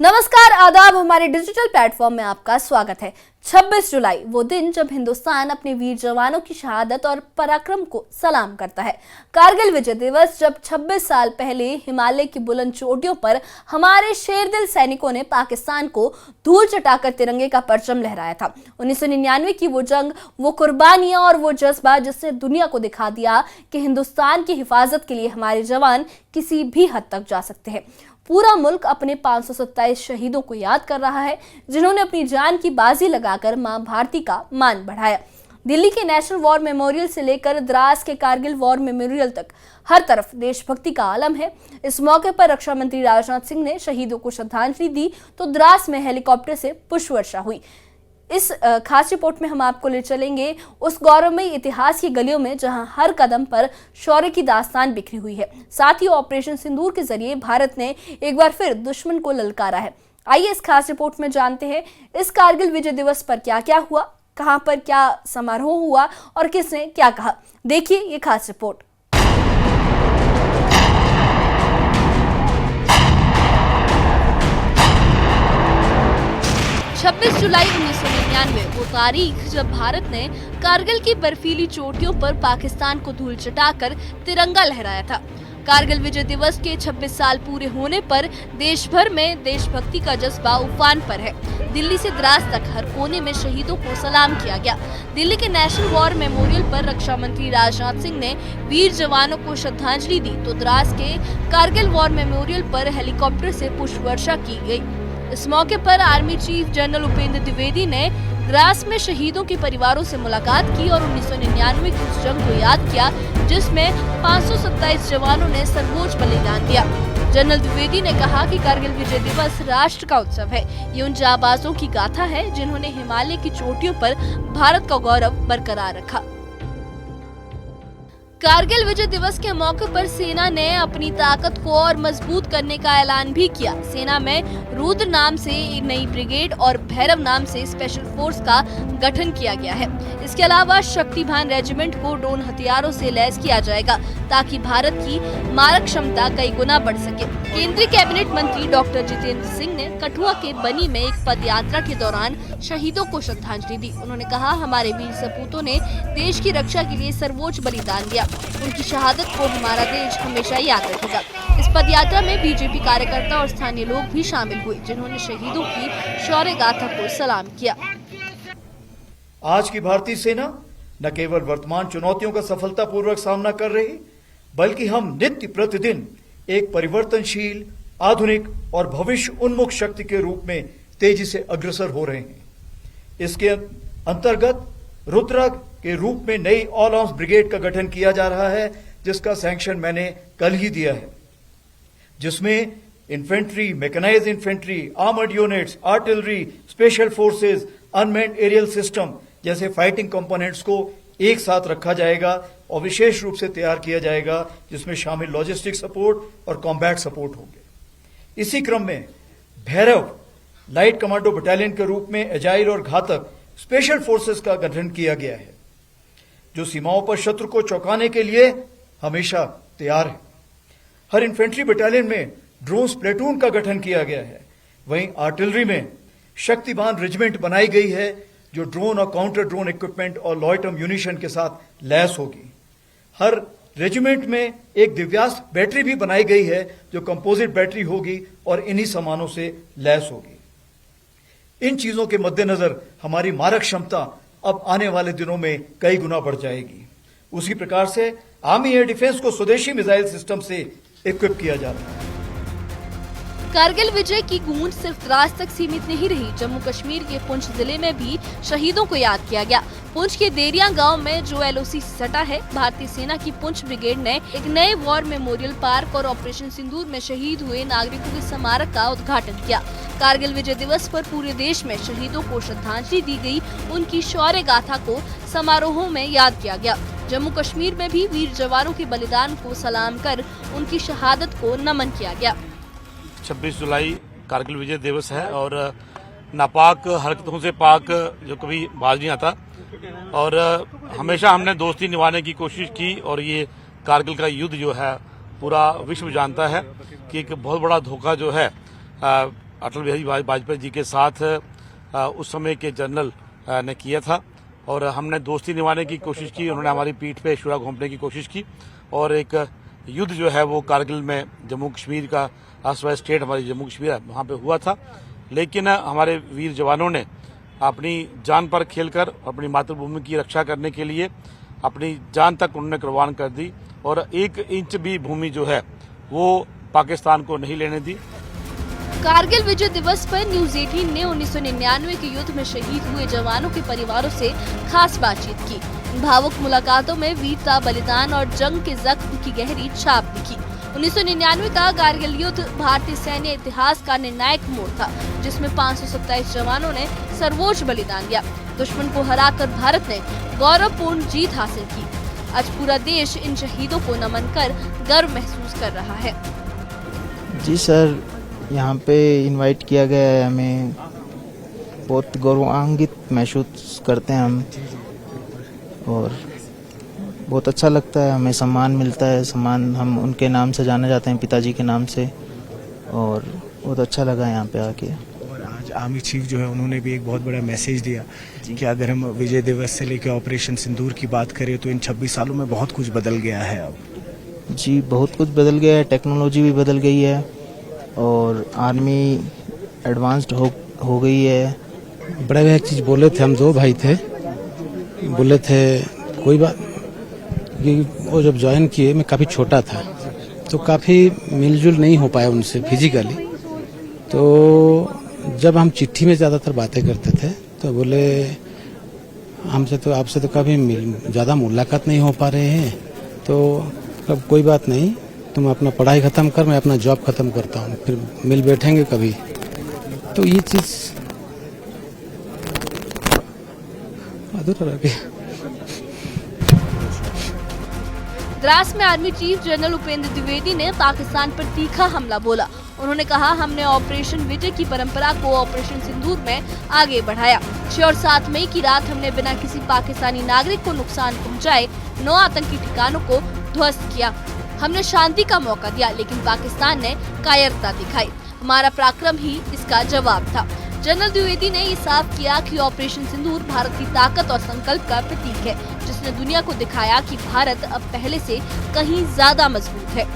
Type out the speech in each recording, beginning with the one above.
नमस्कार, आदाब। हमारे डिजिटल प्लेटफॉर्म में आपका स्वागत है। 26 जुलाई वो दिन जब हिंदुस्तान अपने वीर जवानों की शहादत और पराक्रम को सलाम करता है। कारगिल विजय दिवस जब 26 साल पहले हिमालय की बुलंद चोटियों पर हमारे शेरदिल सैनिकों ने पाकिस्तान को धूल चटाकर तिरंगे का परचम लहराया था। 1999 की वो जंग, वो कुर्बानियां और वो जज्बा जिसने दुनिया को दिखा दिया कि हिंदुस्तान की हिफाजत के लिए हमारे जवान किसी भी हद तक जा सकते हैं। पूरा मुल्क अपने 527 शहीदों को याद कर रहा है, जिन्होंने अपनी जान की बाजी लगाकर मां भारती का मान बढ़ाया। दिल्ली के नेशनल वॉर मेमोरियल से लेकर द्रास के कारगिल वॉर मेमोरियल तक हर तरफ देशभक्ति का आलम है। इस मौके पर रक्षा मंत्री राजनाथ सिंह ने शहीदों को श्रद्धांजलि दी तो द्रास में हेलीकॉप्टर से पुष्प वर्षा हुई। इस खास रिपोर्ट में हम आपको ले चलेंगे उस गौरवमयी इतिहास की गलियों में जहां हर कदम पर शौर्य की दास्तान बिखरी हुई है। साथ ही ऑपरेशन सिंदूर के जरिए भारत ने एक बार फिर दुश्मन को ललकारा है। आइए इस खास रिपोर्ट में जानते हैं इस कारगिल विजय दिवस पर क्या क्या हुआ, कहां पर क्या समारोह हुआ और किसने क्या कहा। देखिए ये खास रिपोर्ट। 26 जुलाई 1999 वो तारीख जब भारत ने कारगिल की बर्फीली चोटियों पर पाकिस्तान को धूल चटाकर तिरंगा लहराया था। कारगिल विजय दिवस के 26 साल पूरे होने पर देश भर में देशभक्ति का जज्बा उफान पर है। दिल्ली से द्रास तक हर कोने में शहीदों को सलाम किया गया। दिल्ली के नेशनल वॉर मेमोरियल पर रक्षा मंत्री राजनाथ सिंह ने वीर जवानों को श्रद्धांजलि दी तो द्रास के कारगिल वॉर मेमोरियल पर हेलीकॉप्टर से पुष्प वर्षा की गई। इस मौके पर army chief general Upendra Dwivedi ने द्रास में शहीदों के परिवारों से मुलाकात की और 1999 की उस जंग को याद किया जिसमें 527 जवानों ने सर्वोच्च बलिदान दिया। जनरल द्विवेदी ने कहा कि कारगिल विजय दिवस राष्ट्र का उत्सव है। ये उन जाबाजों की गाथा है जिन्होंने हिमालय की चोटियों पर भारत का गौरव बरकरार रखा। कारगिल विजय दिवस के मौके पर सेना ने अपनी ताकत को और मजबूत करने का ऐलान भी किया। सेना में रुद्र नाम से एक नई ब्रिगेड और भैरव नाम से स्पेशल फोर्स का गठन किया गया है। इसके अलावा शक्तिभान रेजिमेंट को ड्रोन हथियारों से लैस किया जाएगा ताकि भारत की मारक क्षमता कई गुना बढ़ सके। केंद्रीय कैबिनेट मंत्री डॉक्टर जितेंद्र सिंह ने कठुआ के बनी में एक पद यात्रा के दौरान शहीदों को श्रद्धांजलि दी। उन्होंने कहा, हमारे वीर सपूतों ने देश की रक्षा के लिए सर्वोच्च बलिदान दिया। उनकी शहादत को हमारा देश हमेशा याद रखेगा। इस पदयात्रा में बीजेपी कार्यकर्ता और स्थानीय लोग भी शामिल हुए जिन्होंने शहीदों की शौर्य गाथा को सलाम किया। आज की भारतीय सेना न केवल वर्तमान चुनौतियों का सफलतापूर्वक सामना कर रही, बल्कि हम नित्य प्रतिदिन एक परिवर्तनशील, आधुनिक और भविष्य उन्मुख शक्ति के रूप में तेजी से अग्रसर हो रहे हैं। इसके अंतर्गत रुद्र के रूप में नई ऑल आर्म्स ब्रिगेड का गठन किया जा रहा है, जिसका सैंक्शन मैंने कल ही दिया है, जिसमें infantry, mechanised infantry, armoured units, artillery, special forces, unmanned aerial system जैसे फाइटिंग कंपोनेंट्स को एक साथ रखा जाएगा और विशेष रूप से तैयार किया जाएगा, जिसमें शामिल लॉजिस्टिक सपोर्ट और कॉम्बैट सपोर्ट होंगे। इसी क्रम में भैरव लाइट कमांडो बटालियन के रूप में एजाइल और घातक स्पेशल फोर्सेस का गठन किया गया है, जो सीमाओं पर शत्रु को चौंकाने के लिए हमेशा तैयार है। हर इन्फेंट्री बटालियन में ड्रोन प्लेटून का गठन किया गया है। वहीं आर्टिलरी में शक्तिबान रेजिमेंट बनाई गई है, जो ड्रोन और काउंटर ड्रोन इक्विपमेंट और लॉयटर म्यूनिशन के साथ लैस होगी। हर रेजिमेंट में एक दिव्यास्त्र बैटरी भी बनाई गई है, जो कंपोजिट बैटरी होगी और इन्हीं सामानों से लैस होगी। इन चीजों के मद्देनजर हमारी मारक क्षमता अब आने वाले दिनों में कई गुना बढ़ जाएगी। उसी प्रकार से आर्मी एयर डिफेंस को स्वदेशी मिसाइल सिस्टम से इक्विप किया जा रहा है। कारगिल विजय की गूंज सिर्फ द्रास तक सीमित नहीं रही। जम्मू कश्मीर के पुंछ जिले में भी शहीदों को याद किया गया। पुंछ के देरिया गांव में जो एलओसी से सटा है, भारतीय सेना की पुंछ ब्रिगेड ने एक नए वॉर मेमोरियल पार्क और ऑपरेशन सिंदूर में शहीद हुए नागरिकों के स्मारक का उद्घाटन किया। कारगिल विजय दिवस पर पूरे देश में शहीदों को श्रद्धांजलि दी गई। उनकी शौर्य गाथा को समारोहों में याद किया गया। जम्मू कश्मीर में भी वीर जवानों के बलिदान को सलाम कर उनकी शहादत को नमन किया गया। 26 जुलाई कारगिल विजय दिवस है और नापाक हरकतों से पाक जो कभी बाज नहीं आता और हमेशा हमने दोस्ती निभाने की कोशिश की और ये कारगिल का युद्ध जो है पूरा विश्व जानता है कि एक बहुत बड़ा धोखा जो है अटल बिहारी वाजपेयी जी के साथ उस समय के जनरल ने किया था और हमने दोस्ती निभाने की कोशिश की। उन्होंने हमारी पीठ पे छुरा घोंपने की कोशिश की और एक युद्ध जो है वो कारगिल में जम्मू कश्मीर का स्टेट हमारी जम्मू कश्मीर है वहाँ पे हुआ था। लेकिन हमारे वीर जवानों ने अपनी जान पर खेलकर अपनी मातृभूमि की रक्षा करने के लिए अपनी जान तक उन्होंने कुर्बान कर दी और 1 इंच भी भूमि जो है वो पाकिस्तान को नहीं लेने दी। कारगिल विजय दिवस पर न्यूज 18 ने 1999 के युद्ध में शहीद हुए जवानों के परिवारों से खास बातचीत की। इन भावुक मुलाकातों में वीरता, बलिदान और जंग के जख्म की गहरी छाप दिखी। 1999 का कारगिल युद्ध भारतीय सैन्य इतिहास का निर्णायक मोड़ था, जिसमें 527 जवानों ने सर्वोच्च बलिदान दिया। दुश्मन को हराकर भारत ने गौरवपूर्ण जीत हासिल की। आज पूरा देश इन शहीदों को नमन कर गर्व महसूस कर रहा है। जी सर, यहाँ पे इनवाइट किया गया है, हमें बहुत गौरवान्वित महसूस करते हैं हम और बहुत अच्छा लगता है। हमें सम्मान मिलता है, सम्मान हम उनके नाम से जाने जाते हैं, पिताजी के नाम से, और बहुत अच्छा लगा यहाँ पे आके। और आज आर्मी चीफ जो है उन्होंने भी एक बहुत बड़ा मैसेज दिया कि अगर हम विजय दिवस से लेकर ऑपरेशन सिंदूर की बात करें तो इन 26 सालों में बहुत कुछ बदल गया है। अब जी बहुत कुछ बदल गया है, टेक्नोलॉजी भी बदल गई है और आर्मी एडवांस्ड हो गई है। बड़ा एक चीज़ बोले थे, हम 2 भाई थे, बोले थे कोई बात कि वो जब ज्वाइन किए मैं काफ़ी छोटा था तो काफ़ी मिलजुल नहीं हो पाया उनसे फिजिकली। तो जब हम चिट्ठी में ज़्यादातर बातें करते थे तो बोले हमसे तो आपसे तो काफ़ी ज़्यादा मुलाकात नहीं हो पा रहे हैं, तो अब कोई बात नहीं, तुम अपना पढ़ाई ख़त्म कर, मैं अपना जॉब ख़त्म करता हूँ, फिर मिल बैठेंगे कभी। तो ये चीज़ अधूरा रह गया। द्रास में army chief general Upendra Dwivedi ने पाकिस्तान पर तीखा हमला बोला। उन्होंने कहा, हमने ऑपरेशन विजय की परंपरा को ऑपरेशन सिंदूर में आगे बढ़ाया। 6 और 7 मई की रात हमने बिना किसी पाकिस्तानी नागरिक को नुकसान पहुंचाए 9 आतंकी ठिकानों को ध्वस्त किया। हमने शांति का मौका दिया, लेकिन पाकिस्तान ने कायरता दिखाई। हमारा पराक्रम ही इसका जवाब था। जनरल द्विवेदी ने ये साफ किया कि ऑपरेशन सिंदूर भारत की ताकत और संकल्प का प्रतीक है, जिसने दुनिया को दिखाया कि भारत अब पहले से कहीं ज्यादा मजबूत है।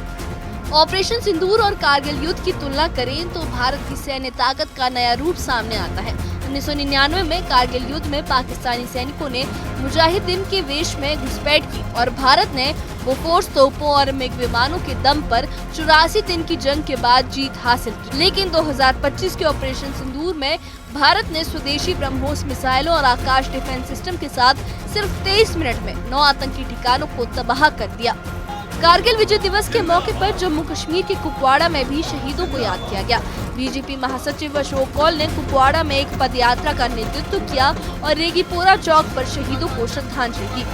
ऑपरेशन सिंदूर और कारगिल युद्ध की तुलना करें तो भारत की सैन्य ताकत का नया रूप सामने आता है। 1999 में कारगिल युद्ध में पाकिस्तानी सैनिकों ने मुजाहिदीन के वेश में घुसपैठ की और भारत ने बोफोर्स तोपों और मिग विमानों के दम पर 84 दिन की जंग के बाद जीत हासिल की। लेकिन 2025 के ऑपरेशन सिंदूर में भारत ने स्वदेशी ब्रह्मोस मिसाइलों और आकाश डिफेंस सिस्टम के साथ सिर्फ 23 मिनट में 9 आतंकी ठिकानों को तबाह कर दिया। कारगिल विजय दिवस के मौके पर जम्मू कश्मीर के कुपवाड़ा में भी शहीदों को याद किया गया। बीजेपी महासचिव अशोक कौल ने कुपवाड़ा में एक पदयात्रा का नेतृत्व किया और रेगीपोरा चौक पर शहीदों को श्रद्धांजलि दी।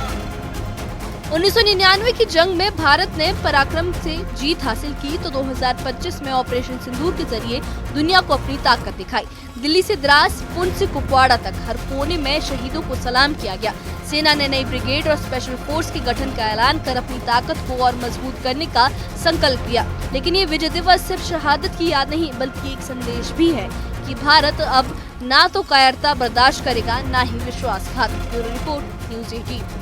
1999 की जंग में भारत ने पराक्रम से जीत हासिल की तो 2025 में ऑपरेशन सिंदूर के जरिए दुनिया को अपनी ताकत दिखाई। दिल्ली से द्रास, पुंछ से कुपवाड़ा तक हर कोने में शहीदों को सलाम किया गया। सेना ने नई ब्रिगेड और स्पेशल फोर्स के गठन का ऐलान कर अपनी ताकत को और मजबूत करने का संकल्प लिया। लेकिन ये विजय दिवस सिर्फ शहादत की याद नहीं, बल्कि एक संदेश भी है कि भारत अब ना तो कायरता बर्दाश्त करेगा, ना ही विश्वासघात। Bureau report, news 18।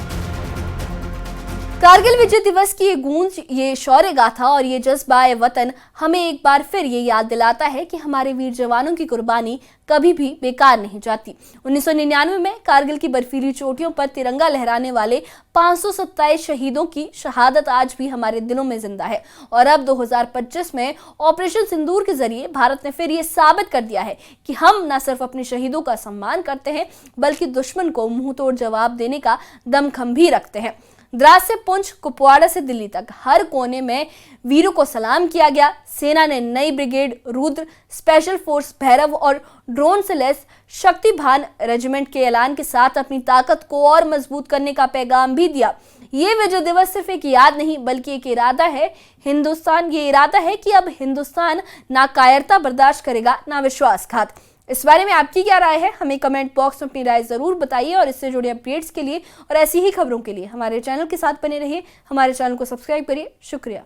कारगिल विजय दिवस की ये गूंज, ये शौर्य गाथा और ये जज्बा वतन हमें एक बार फिर ये याद दिलाता है कि हमारे वीर जवानों की कुर्बानी कभी भी बेकार नहीं जाती। 1999 में कारगिल की बर्फीली चोटियों पर तिरंगा लहराने वाले 527 शहीदों की शहादत आज भी हमारे दिलों में जिंदा है। और अब 2025 में ऑपरेशन सिंदूर के जरिए भारत ने फिर ये साबित कर दिया है कि हम न सिर्फ अपने शहीदों का सम्मान करते हैं, बल्कि दुश्मन को मुंह तोड़ जवाब देने का दमखम भी रखते हैं। द्रास से पुंछ, कुपवाड़ा से दिल्ली तक हर कोने में वीरों को सलाम किया गया। सेना ने नई brigade Rudra, special force Bhairav और ड्रोन से लैस शक्तिभान रेजिमेंट के ऐलान के साथ अपनी ताकत को और मजबूत करने का पैगाम भी दिया। ये विजय दिवस सिर्फ एक याद नहीं, बल्कि एक इरादा है। ये इरादा है कि अब हिंदुस्तान ना कायरता बर्दाश्त करेगा, ना विश्वासघात। इस बारे में आपकी क्या राय है? हमें कमेंट बॉक्स में अपनी राय जरूर बताइए और इससे जुड़े अपडेट्स के लिए और ऐसी ही खबरों के लिए हमारे चैनल के साथ बने रहिए। हमारे चैनल को सब्सक्राइब करिए। शुक्रिया।